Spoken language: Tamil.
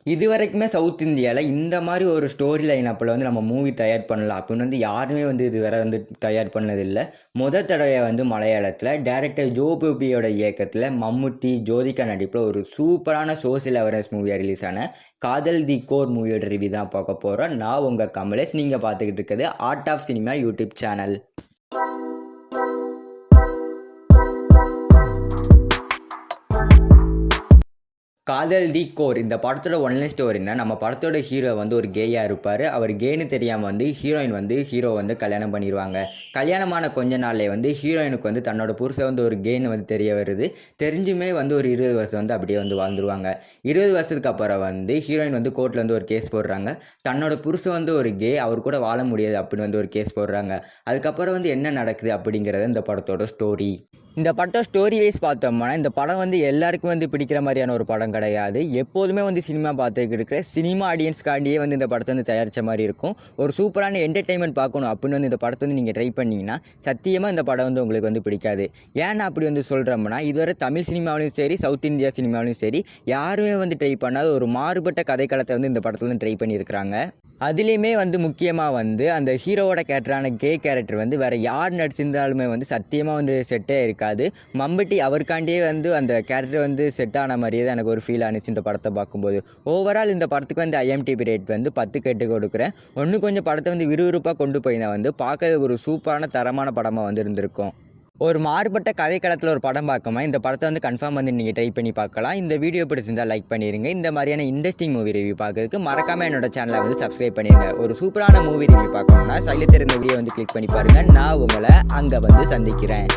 இதுவரைக்குமே சவுத் இந்தியாவில் இந்த மாதிரி ஒரு ஸ்டோரி லைனப்பில் வந்து நம்ம மூவி தயார் பண்ணலாம் அப்படின்னு வந்து யாருமே வந்து இதுவரை வந்து தயார் பண்ணதில்லை. தடவை வந்து மலையாளத்தில் டைரக்டர் ஜோபூபியோட இயக்கத்தில் மம்முட்டி ஜோதிகா நடிப்பில் ஒரு சூப்பரான சோசியல் அவேர்னஸ் மூவியாக ரிலீஸ் ஆன காதல் தி கோர் மூவியோட ரிவ்யூ தான் பார்க்க போகிறோம். நான் உங்கள் கமலேஷ். நீங்கள் பார்த்துக்கிட்டு இருக்கிறது art of cinema YouTube channel. Kaathal the core இந்த படத்தோட ஒன்லைன் ஸ்டோரின்னா, நம்ம படத்தோட ஹீரோ வந்து ஒரு கேயாக இருப்பார். அவர் கேன்னு தெரியாமல் வந்து ஹீரோயின் வந்து ஹீரோ வந்து கல்யாணம் பண்ணிடுவாங்க. கல்யாணமான கொஞ்ச நாள்லேயே வந்து ஹீரோயினுக்கு வந்து தன்னோட புருஷன் வந்து ஒரு கேன்னு வந்து தெரிய வருது. தெரிஞ்சுமே வந்து ஒரு 20 வருஷம் வந்து அப்படியே வந்து வாழ்ந்துருவாங்க. 20 வருஷத்துக்கு அப்புறம் வந்து ஹீரோயின் வந்து கோர்ட்டில் வந்து ஒரு கேஸ் போடுறாங்க. தன்னோட புருஷன் வந்து ஒரு கே, அவர் கூட வாழ முடியாது அப்படின்னு வந்து ஒரு கேஸ் போடுறாங்க. அதுக்கப்புறம் வந்து என்ன நடக்குது அப்படிங்கிறது இந்த படத்தோட ஸ்டோரி. இந்த படம் ஸ்டோரி வைஸ் பார்த்தோம்னா, இந்த படம் வந்து எல்லாருக்கும் வந்து பிடிக்கிற மாதிரியான ஒரு படம் கிடையாது. எப்போதுமே வந்து சினிமா பார்த்துக்கிட்டு இருக்கிற சினிமா ஆடியன்ஸ்காண்டியே வந்து இந்த படத்தை வந்து தயாரித்த மாதிரி இருக்கும். ஒரு சூப்பரான என்டர்டெயின்மெண்ட் பார்க்கணும் அப்படின்னு வந்து இந்த படத்தை வந்து நீங்கள் ட்ரை பண்ணிங்கன்னா சத்தியமாக இந்த படம் வந்து உங்களுக்கு வந்து பிடிக்காது. ஏன்னா அப்படி வந்து சொல்கிறோம்னா, இதுவரை தமிழ் சினிமாவிலையும் சரி, சவுத் இந்தியா சினிமாவிலையும் சரி, யாருமே வந்து ட்ரை பண்ணாத ஒரு மாறுபட்ட கதைக்களத்தை வந்து இந்த படத்தில் வந்து ட்ரை பண்ணியிருக்கிறாங்க. அதுலேயுமே வந்து முக்கியமாக வந்து அந்த ஹீரோவோட கேரக்டரான கே கேரக்டர் வந்து வேறு யார் நடிச்சிருந்தாலுமே வந்து சத்தியமாக வந்து செட்டே இருக்காது. மம்பட்டி அவருக்காண்டியே வந்து அந்த கேரக்டர் வந்து செட் ஆன மாதிரியே தான் எனக்கு ஒரு ஃபீல் ஆனிச்சு இந்த படத்தை பார்க்கும்போது. ஓவரால் இந்த படத்துக்கு வந்து IMDb ரேட் வந்து 10 கேட்டு கொடுக்குறேன். இன்னும் கொஞ்சம் படத்தை வந்து விறுவிறுப்பாக கொண்டு போய் தான் வந்து பார்க்க ஒரு சூப்பரான தரமான படமாக வந்து இருந்திருக்கும். ஒரு மாறுபட்ட கதைக்களத்தில் ஒரு படம் பார்க்காம இந்த படத்தை வந்து கன்ஃபார்ம் வந்து நீங்கள் ட்ரை பண்ணி பார்க்கலாம். இந்த வீடியோ பிடிச்சிருந்தால் லைக் பண்ணிடுங்க. இந்த மாதிரியான இன்ட்ரெஸ்டிங் மூவி ரிவ்யூ பார்க்கறதுக்கு மறக்காமல் என்னோட சேனலை வந்து சப்ஸ்கிரைப் பண்ணிடுங்க. ஒரு சூப்பரான மூவி ரிவ்யூ பார்க்கணும்னா சைடில் தெரிந்த வீடியோ வந்து கிளிக் பண்ணி பாருங்கள். நான் உங்களை அங்கே வந்து சந்திக்கிறேன்.